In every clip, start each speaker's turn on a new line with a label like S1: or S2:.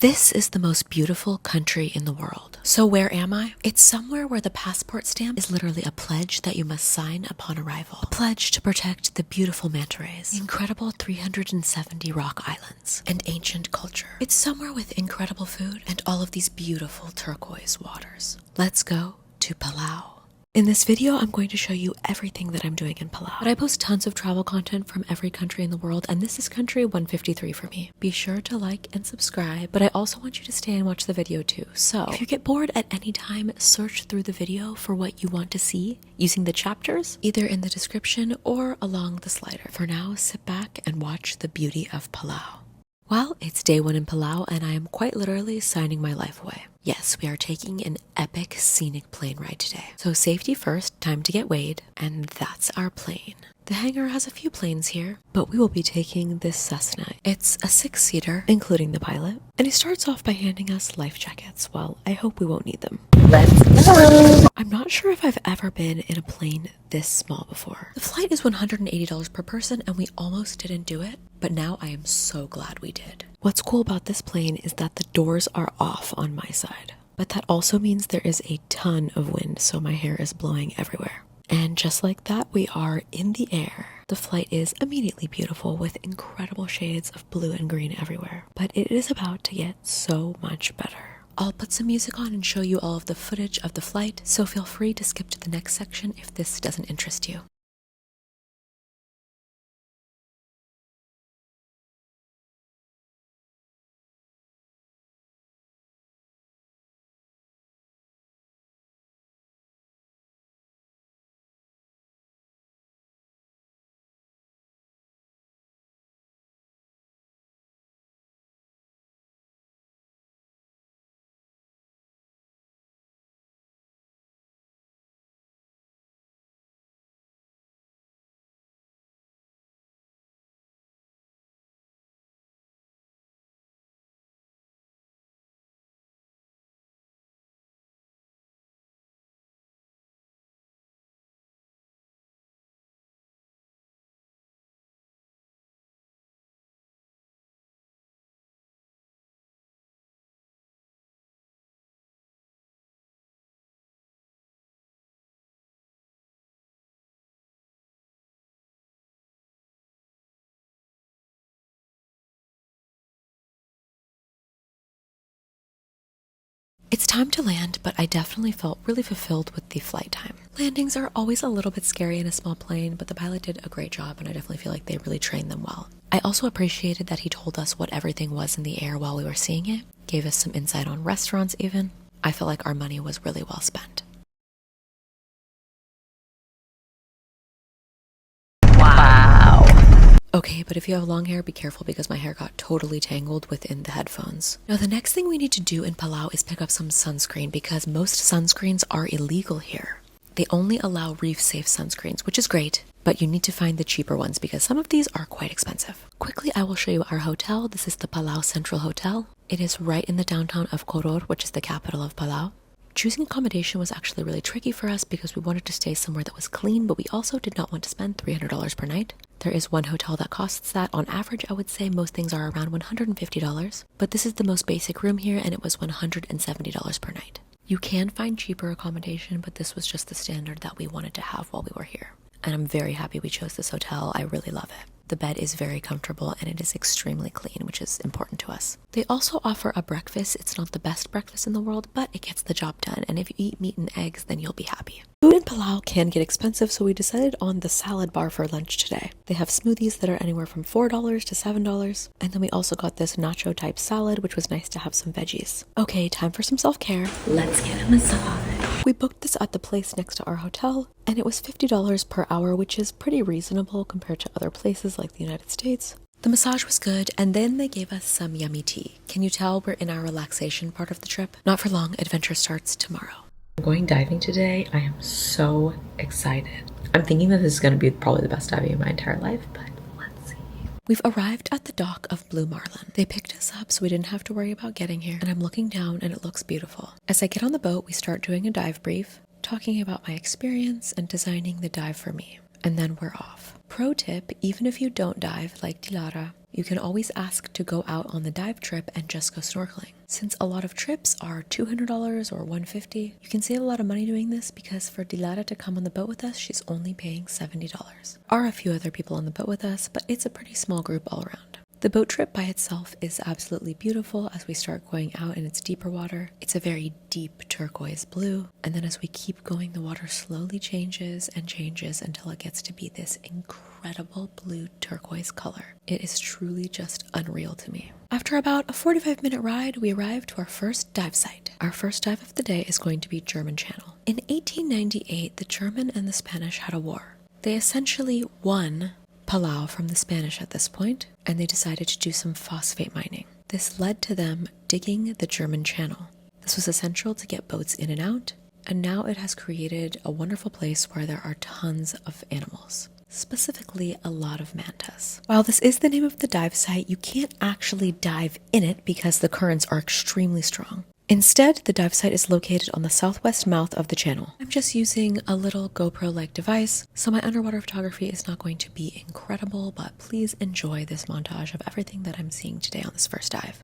S1: This is the most beautiful country in the world. So where am I? It's somewhere where the passport stamp is literally a pledge that you must sign upon arrival. A pledge to protect the beautiful manta rays, the incredible 370 rock islands, and ancient culture. It's somewhere with incredible food and all of these beautiful turquoise waters. Let's go to Palau. In this video, I'm going to show you everything that I'm doing in Palau. But I post tons of travel content from every country in the world, and this is country 153 for me. Be sure to like and subscribe, but I also want you to stay and watch the video too. So if you get bored at any time, search through the video for what you want to see using the chapters, either in the description or along the slider. For now, sit back and watch the beauty of Palau. Well, it's day 1 in Palau, and I am quite literally signing my life away. Yes, we are taking an epic scenic plane ride today. So safety first, time to get weighed, and that's our plane. The hangar has a few planes here, but we will be taking this Cessna. It's a 6-seater, including the pilot, and he starts off by handing us life jackets. Well, I hope we won't need them. Let's go! I'm not sure if I've ever been in a plane this small before. The flight is $180 per person, and we almost didn't do it, but now I am so glad we did. What's cool about this plane is that the doors are off on my side, but that also means there is a ton of wind, so my hair is blowing everywhere. And just like that, we are in the air. The flight is immediately beautiful with incredible shades of blue and green everywhere, but it is about to get so much better. I'll put some music on and show you all of the footage of the flight, so feel free to skip to the next section if this doesn't interest you. It's time to land, but I definitely felt really fulfilled with the flight time. Landings are always a little bit scary in a small plane, but the pilot did a great job, and I definitely feel like they really trained them well. I also appreciated that he told us what everything was in the air while we were seeing it, gave us some insight on restaurants even. I felt like our money was really well spent. Wow. Okay, but if you have long hair, be careful because my hair got totally tangled within the headphones. Now, the next thing we need to do in Palau is pick up some sunscreen because most sunscreens are illegal here. They only allow reef-safe sunscreens, which is great, but you need to find the cheaper ones because some of these are quite expensive. Quickly, I will show you our hotel. This is the Palau Central Hotel. It is right in the downtown of Koror, which is the capital of Palau. Choosing accommodation was actually really tricky for us because we wanted to stay somewhere that was clean, but we also did not want to spend $300 per night. There is one hotel that costs that. On average, I would say most things are around $150, but this is the most basic room here and it was $170 per night. You can find cheaper accommodation, but this was just the standard that we wanted to have while we were here. And I'm very happy we chose this hotel. I really love it. The bed is very comfortable and it is extremely clean, which is important to us. They also offer a breakfast. It's not the best breakfast in the world, but it gets the job done. And if you eat meat and eggs, then you'll be happy. Food in Palau can get expensive, so we decided on the salad bar for lunch today. They have smoothies that are anywhere from $4 to $7. And then we also got this nacho type salad, which was nice to have some veggies. Okay, time for some self-care. Let's get a massage. We booked this at the place next to our hotel, and it was $50 per hour, which is pretty reasonable compared to other places like the United States. The massage was good, and then they gave us some yummy tea. Can you tell we're in our relaxation part of the trip? Not for long, adventure starts tomorrow. I'm going diving today. I am so excited. I'm thinking that this is going to be probably the best diving in my entire life, but let's see. We've arrived at the dock of Blue Marlin. They picked us up so we didn't have to worry about getting here, and I'm looking down and it looks beautiful. As I get on the boat, we start doing a dive brief, talking about my experience and designing the dive for me. and then we're off. Pro tip, even if you don't dive like Dilara, you can always ask to go out on the dive trip and just go snorkeling. Since a lot of trips are $200 or $150, you can save a lot of money doing this because for Dilara to come on the boat with us, she's only paying $70. There are a few other people on the boat with us, but it's a pretty small group all around. The boat trip by itself is absolutely beautiful as we start going out in its deeper water. It's a very deep turquoise blue, and then as we keep going, the water slowly changes and changes until it gets to be this incredible blue turquoise color. It is truly just unreal to me. After about a 45-minute ride, we arrived to our first dive site. Our first dive of the day is going to be German Channel. In 1898, the German and the Spanish had a war. They essentially won Palau from the Spanish at this point, and they decided to do some phosphate mining. This led to them digging the German Channel. This was essential to get boats in and out, and now it has created a wonderful place where there are tons of animals, specifically a lot of mantas. While this is the name of the dive site, you can't actually dive in it because the currents are extremely strong. Instead, the dive site is located on the southwest mouth of the channel. I'm just using a little GoPro-like device, so my underwater photography is not going to be incredible, but please enjoy this montage of everything that I'm seeing today on this first dive.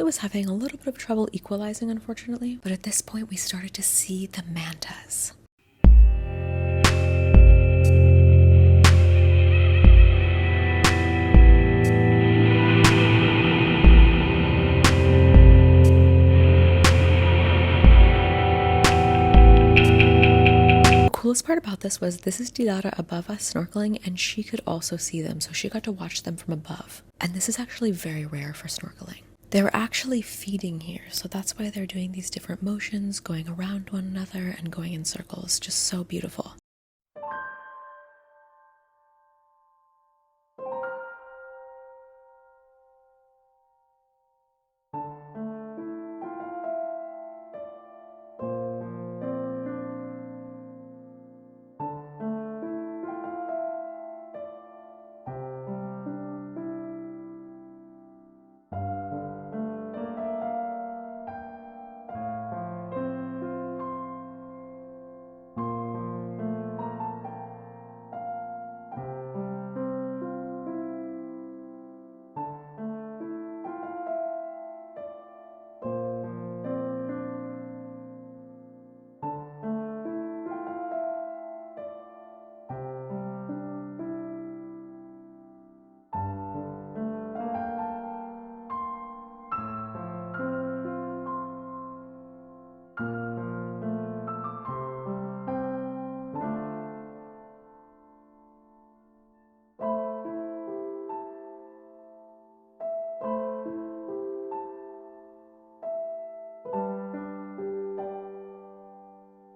S1: Was having a little bit of trouble equalizing, unfortunately, but at this point we started to see the mantas. The coolest part about this was this is Dilara above us snorkeling, and she could also see them, so she got to watch them from above. And this is actually very rare for snorkeling. They're actually feeding here, so that's why they're doing these different motions, going around one another and going in circles. Just so beautiful.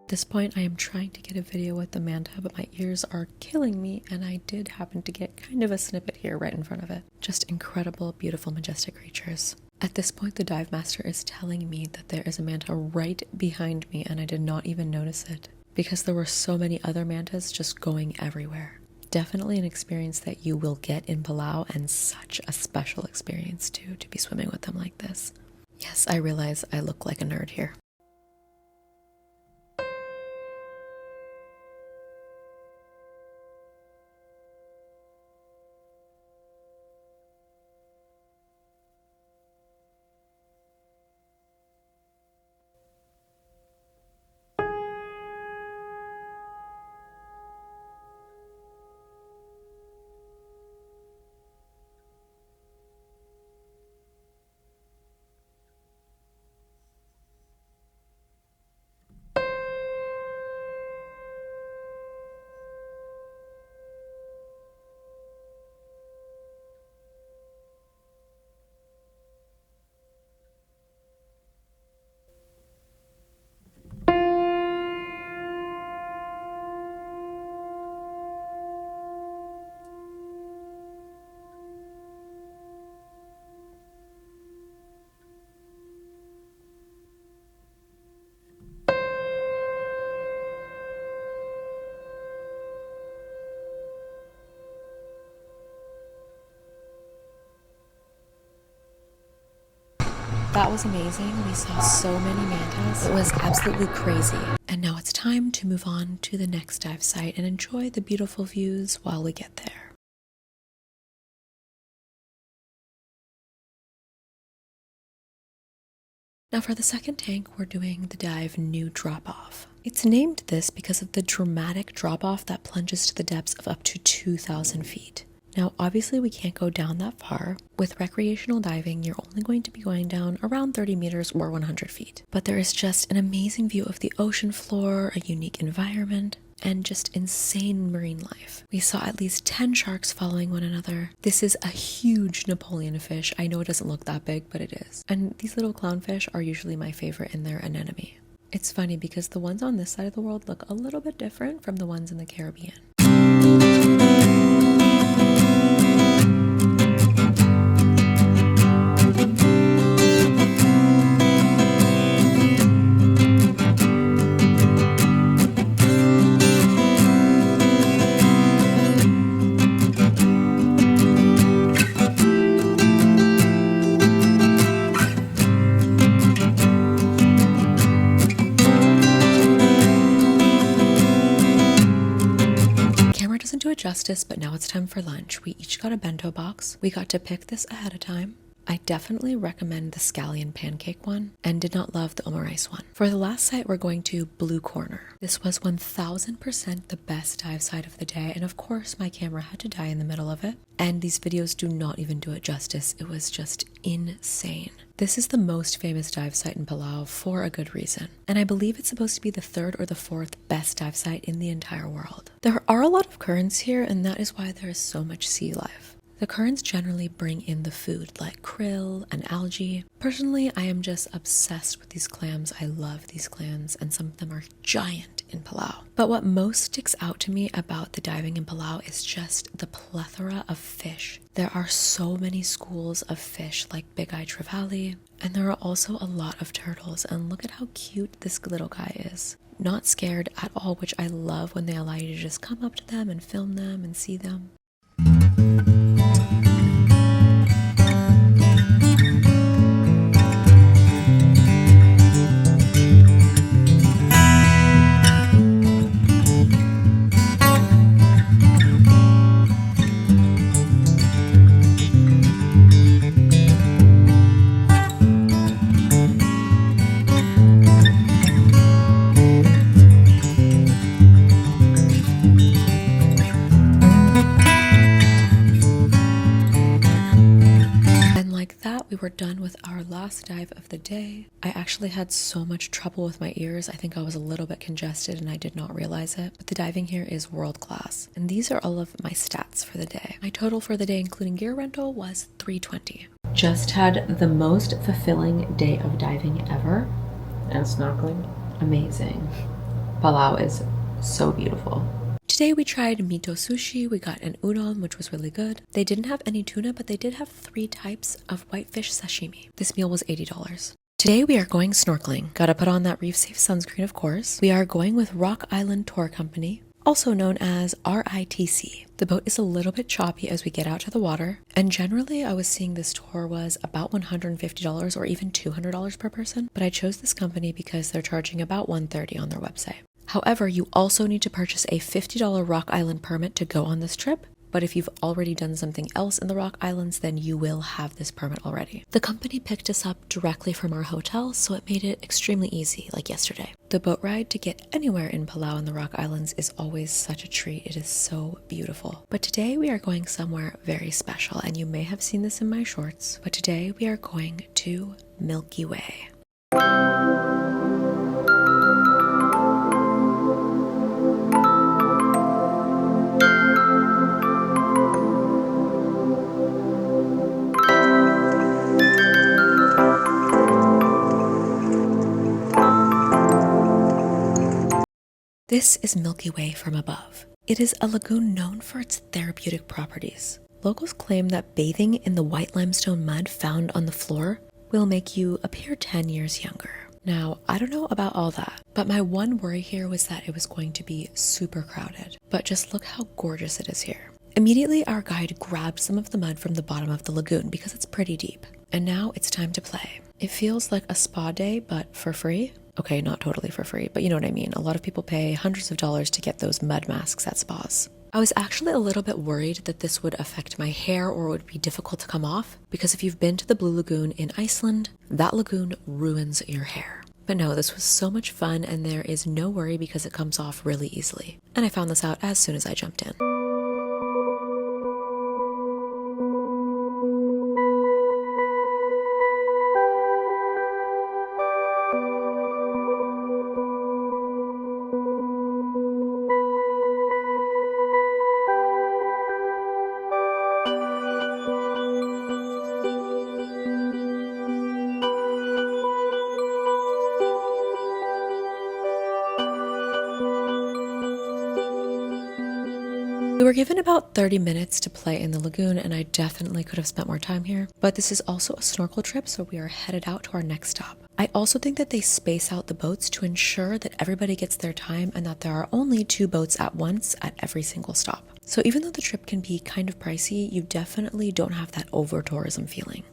S1: At this point, I am trying to get a video with the manta, but my ears are killing me, and I did happen to get kind of a snippet here right in front of it. Just incredible, beautiful, majestic creatures. At this point, the dive master is telling me that there is a manta right behind me, and I did not even notice it because there were so many other mantas just going everywhere. Definitely an experience that you will get in Palau, and such a special experience too, to be swimming with them like this. Yes, I realize I look like a nerd here. That was amazing. We saw so many mantas. It was absolutely crazy. And now it's time to move on to the next dive site and enjoy the beautiful views while we get there. Now for the second tank, we're doing the dive New Drop-Off. It's named this because of the dramatic drop-off that plunges to the depths of up to 2,000 feet. Now obviously we can't go down that far. With recreational diving, you're only going to be going down around 30 meters or 100 feet. But there is just an amazing view of the ocean floor, a unique environment, and just insane marine life. We saw at least 10 sharks following one another. This is a huge Napoleon fish. I know it doesn't look that big, but it is. And these little clownfish are usually my favorite in their anemone. It's funny because the ones on this side of the world look a little bit different from the ones in the Caribbean. Justice, but now it's time for lunch. We each got a bento box. We got to pick this ahead of time. I definitely recommend the scallion pancake one and did not love the omurice one. For the last site, we're going to Blue Corner. This was 1000% the best dive site of the day, and of course my camera had to die in the middle of it, and these videos do not even do it justice. It was just insane. This is the most famous dive site in Palau for a good reason, and I believe it's supposed to be the 3rd or the 4th best dive site in the entire world. There are a lot of currents here, and that is why there is so much sea life. The currents generally bring in the food like krill and algae. Personally, I am just obsessed with these clams. I love these clams, and some of them are giant in Palau. But what most sticks out to me about the diving in Palau is just the plethora of fish. There are so many schools of fish like big-eyed trevally, and there are also a lot of turtles, and look at how cute this little guy is. Not scared at all, which I love when they allow you to just come up to them and film them and see them. We were done with our last dive of the day. I actually had so much trouble with my ears. I think I was a little bit congested and I did not realize it. But the diving here is world class. And these are all of my stats for the day. My total for the day, including gear rental, was $320. Just had the most fulfilling day of diving ever. And snorkeling. Amazing. Palau is so beautiful. Today we tried Mito Sushi. We got an udon, which was really good. They didn't have any tuna, but they did have 3 types of whitefish sashimi. This meal was $80. Today we are going snorkeling. Gotta put on that reef safe sunscreen, of course. We are going with Rock Island Tour Company, also known as RITC. The boat is a little bit choppy as we get out to the water, and generally I was seeing this tour was about $150 or even $200 per person, but I chose this company because they're charging about $130 on their website. However, you also need to purchase a $50 Rock Island permit to go on this trip, but if you've already done something else in the Rock Islands, then you will have this permit already. The company picked us up directly from our hotel, so it made it extremely easy, like yesterday. The boat ride to get anywhere in Palau and the Rock Islands is always such a treat. It is so beautiful. But today we are going somewhere very special, and you may have seen this in my shorts, but today we are going to Milky Way. This is Milky Way from above. It is a lagoon known for its therapeutic properties. Locals claim that bathing in the white limestone mud found on the floor will make you appear 10 years younger. Now, I don't know about all that, but my one worry here was that it was going to be super crowded. But just look how gorgeous it is here. Immediately, our guide grabbed some of the mud from the bottom of the lagoon because it's pretty deep. And now it's time to play. It feels like a spa day, but for free. Okay, not totally for free, but you know what I mean. A lot of people pay hundreds of dollars to get those mud masks at spas. I was actually a little bit worried that this would affect my hair or would be difficult to come off, because if you've been to the Blue Lagoon in Iceland, that lagoon ruins your hair. But no, this was so much fun and there is no worry because it comes off really easily. And I found this out as soon as I jumped in. We were given about 30 minutes to play in the lagoon and I definitely could have spent more time here, but this is also a snorkel trip, so we are headed out to our next stop. I also think that they space out the boats to ensure that everybody gets their time and that there are only 2 boats at once at every single stop. So even though the trip can be kind of pricey, you definitely don't have that over-tourism feeling.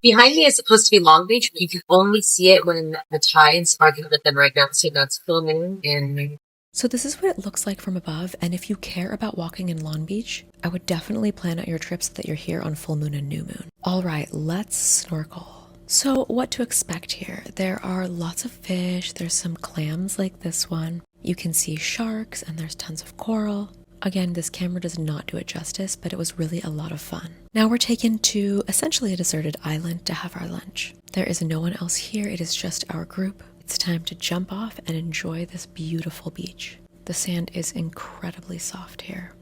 S2: Behind me is supposed to be Long Beach, but you can only see it when the tides are good. But then right now, so that's full moon. And
S1: so this is what it looks like from above, and if you care about walking in Long Beach, I would definitely plan out your trips so that you're here on full moon and new moon. All right, let's snorkel. So what to expect here? There are lots of fish, there's some clams like this one. You can see sharks and there's tons of coral. Again, this camera does not do it justice, but it was really a lot of fun. Now we're taken to essentially a deserted island to have our lunch. There is no one else here, it is just our group. It's time to jump off and enjoy this beautiful beach. The sand is incredibly soft here.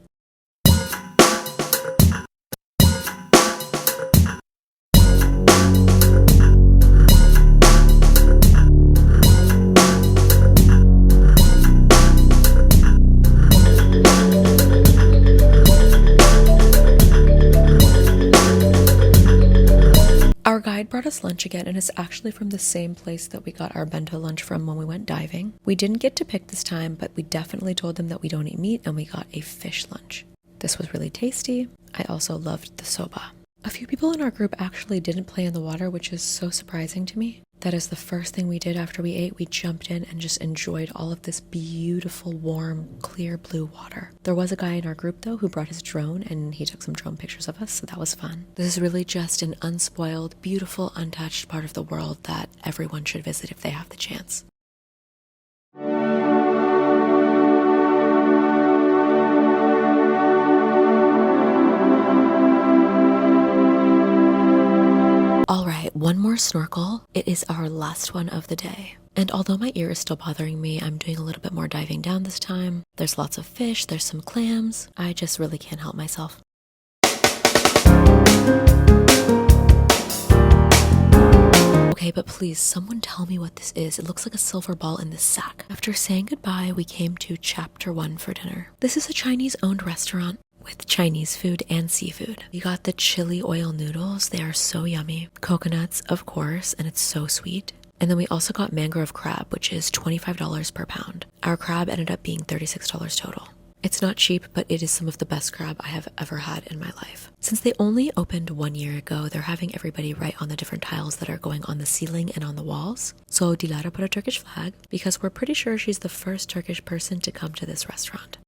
S1: Our guide brought us lunch again, and it's actually from the same place that we got our bento lunch from when we went diving. We didn't get to pick this time, but we definitely told them that we don't eat meat, and we got a fish lunch. This was really tasty. I also loved the soba. A few people in our group actually didn't play in the water, which is so surprising to me. That is the first thing we did after we ate. We jumped in and just enjoyed all of this beautiful, warm, clear blue water. There was a guy in our group though who brought his drone and he took some drone pictures of us, so that was fun. This is really just an unspoiled, beautiful, untouched part of the world that everyone should visit if they have the chance. Alright, one more snorkel. It is our last one of the day. And although my ear is still bothering me, I'm doing a little bit more diving down this time. There's lots of fish, there's some clams. I just really can't help myself. Okay, but please, someone tell me what this is. It looks like a silver ball in this sack. After saying goodbye, we came to Chapter 1 for dinner. This is a Chinese-owned restaurant with Chinese food and seafood. We got the chili oil noodles. They are so yummy. Coconuts, of course, and it's so sweet. And then we also got mangrove crab, which is $25 per pound. Our crab ended up being $36 total. It's not cheap, but it is some of the best crab I have ever had in my life. Since they only opened 1 year ago, they're having everybody write on the different tiles that are going on the ceiling and on the walls. So Dilara put a Turkish flag because we're pretty sure she's the first Turkish person to come to this restaurant.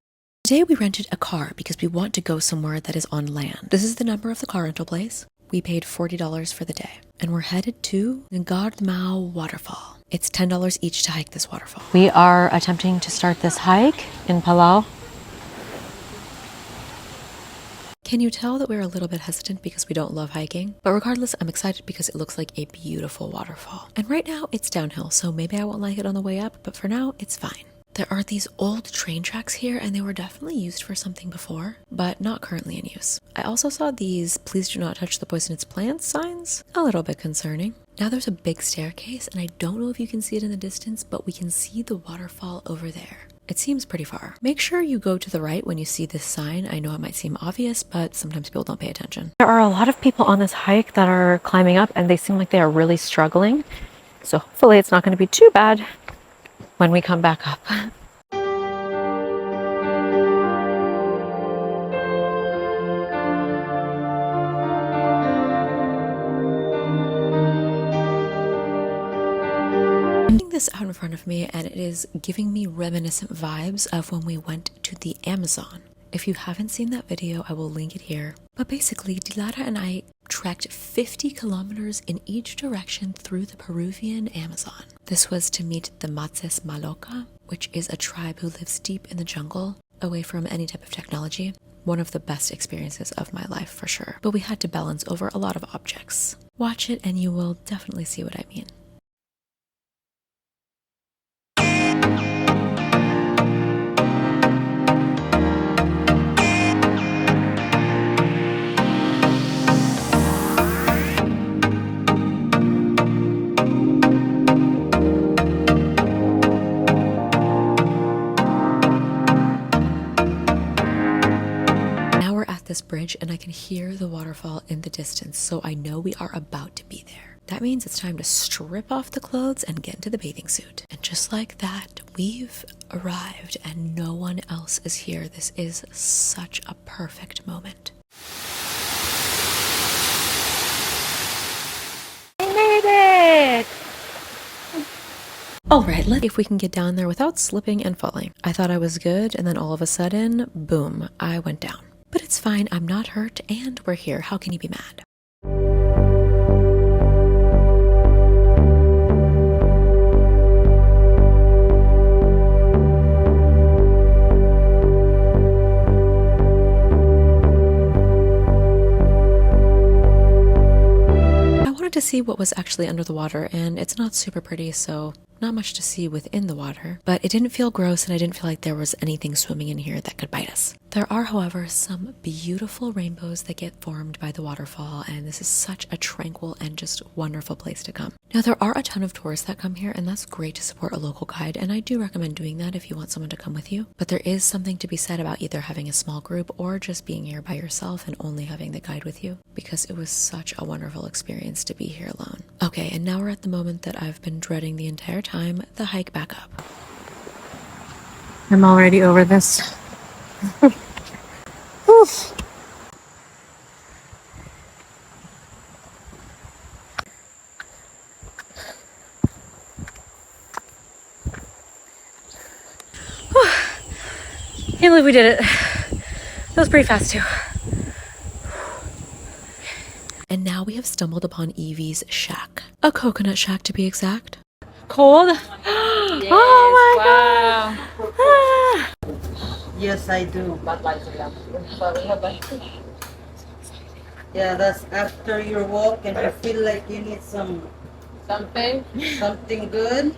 S1: Today we rented a car because we want to go somewhere that is on land. This is the number of the car rental place. We paid $40 for the day. And we're headed to Ngardmau waterfall. It's $10 each to hike this waterfall. We are attempting to start this hike in Palau. Can you tell that we're a little bit hesitant because we don't love hiking? But regardless, I'm excited because it looks like a beautiful waterfall. And right now it's downhill, so maybe I won't like it on the way up, but for now it's fine. There are these old train tracks here and they were definitely used for something before, but not currently in use. I also saw these "please do not touch the poisonous plants" signs. A little bit concerning. Now there's a big staircase and I don't know if you can see it in the distance, but we can see the waterfall over there. It seems pretty far. Make sure you go to the right when you see this sign. I know it might seem obvious, but sometimes people don't pay attention. There are a lot of people on this hike that are climbing up and they seem like they are really struggling. So hopefully it's not going to be too bad when we come back up. this out in front of me and it is giving me reminiscent vibes of when we went to the Amazon. If you haven't seen that video, I will link it here. But basically, Dilara and I trekked 50 kilometers in each direction through the Peruvian Amazon. This was to meet the Matses Maloca, which is a tribe who lives deep in the jungle, away from any type of technology. One of the best experiences of my life for sure. But we had to balance over a lot of objects. Watch it and you will definitely see what I mean. This bridge and I can hear the waterfall in the distance, so I know we are about to be there. That means it's time to strip off the clothes and get into the bathing suit. And just like that, we've arrived and no one else is here. This is such a perfect moment.
S3: I made it!
S1: Alright, let's see if we can get down there without slipping and falling. I thought I was good and then all of a sudden, boom, I went down. But it's fine, I'm not hurt, and we're here. How can you be mad? I wanted to see what was actually under the water, and it's not super pretty, so not much to see within the water, but it didn't feel gross and I didn't feel like there was anything swimming in here that could bite us. There are, however, some beautiful rainbows that get formed by the waterfall, and this is such a tranquil and just wonderful place to come. Now, there are a ton of tourists that come here, and that's great to support a local guide, and I do recommend doing that if you want someone to come with you. But there is something to be said about either having a small group or just being here by yourself and only having the guide with you, because it was such a wonderful experience to be here alone. Okay, and now we're at the moment that I've been dreading the entire time, the hike back up.
S3: I'm already over this. Can't believe we did it. That was pretty fast too.
S1: And now we have stumbled upon Evie's shack. A coconut shack to be exact.
S3: Cold?
S4: Yes,
S3: oh my god! Ah.
S4: Yes, I do. Yeah, that's after your walk and you feel like you need something good.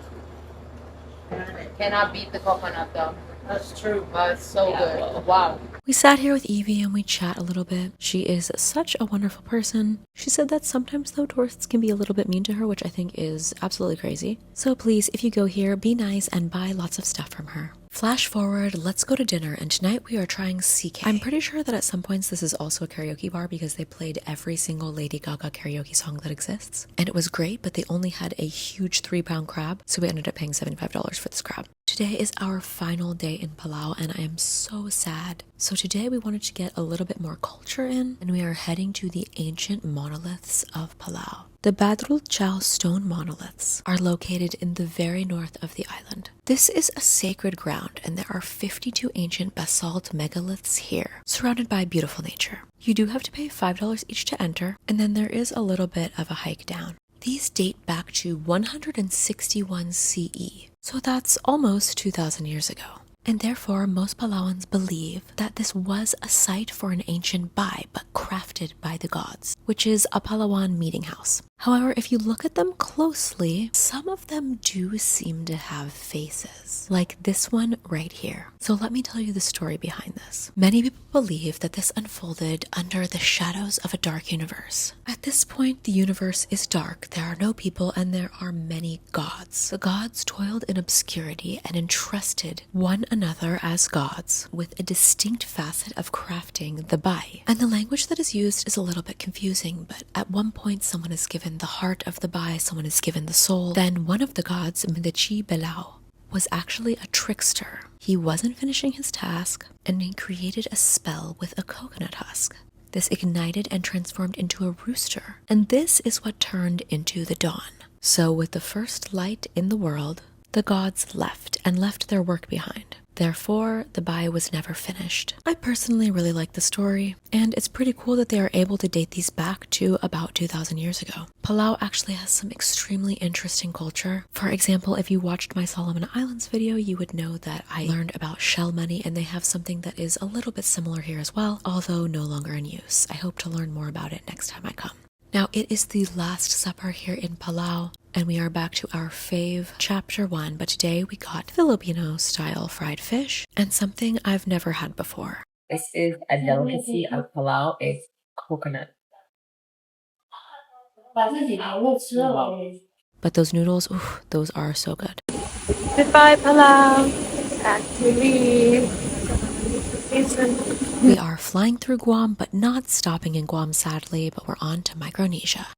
S5: Cannot beat the coconut though.
S4: That's true.
S5: It's so good. Wow.
S1: We sat here with Evie and we chat a little bit. She is such a wonderful person. She said that sometimes though tourists can be a little bit mean to her, which I think is absolutely crazy. So please, if you go here, be nice and buy lots of stuff from her. Flash forward, let's go to dinner, and tonight we are trying CK. I'm pretty sure that at some points this is also a karaoke bar because they played every single Lady Gaga karaoke song that exists. And it was great, but they only had a huge 3-pound crab, so we ended up paying $75 for this crab. Today is our final day in Palau and I am so sad. So today we wanted to get a little bit more culture in, and we are heading to the ancient monoliths of Palau. The Badrul Chow stone monoliths are located in the very north of the island. This is a sacred ground and there are 52 ancient basalt megaliths here, surrounded by beautiful nature. You do have to pay $5 each to enter, and then there is a little bit of a hike down. These date back to 161 CE, so that's almost 2,000 years ago. And therefore, most Palauans believe that this was a site for an ancient bai, but crafted by the gods, which is a Palauan meeting house. However, if you look at them closely, some of them do seem to have faces, like this one right here. So let me tell you the story behind this. Many people believe that this unfolded under the shadows of a dark universe. At this point, the universe is dark, there are no people, and there are many gods. The gods toiled in obscurity and entrusted one another as gods with a distinct facet of crafting the bai. And the language that is used is a little bit confusing, but at one point someone is given the heart of the bai, someone is given the soul. Then one of the gods, Mito Sushi, was actually a trickster. He wasn't finishing his task and he created a spell with a coconut husk. This ignited and transformed into a rooster, and this is what turned into the dawn. So with the first light in the world, the gods left and left their work behind. Therefore, the bai was never finished. I personally really like the story, and it's pretty cool that they are able to date these back to about 2,000 years ago. Palau actually has some extremely interesting culture. For example, if you watched my Solomon Islands video, you would know that I learned about shell money, and they have something that is a little bit similar here as well, although no longer in use. I hope to learn more about it next time I come. Now, it is the last supper here in Palau, and we are back to our fave chapter 1, but today we got Filipino-style fried fish and something I've never had before.
S2: This is a delicacy of Palau. It's coconut.
S1: But those noodles, ooh, those are so good.
S3: Goodbye, Palau. Back to leave.
S1: We are flying through Guam, but not stopping in Guam, sadly, but we're on to Micronesia.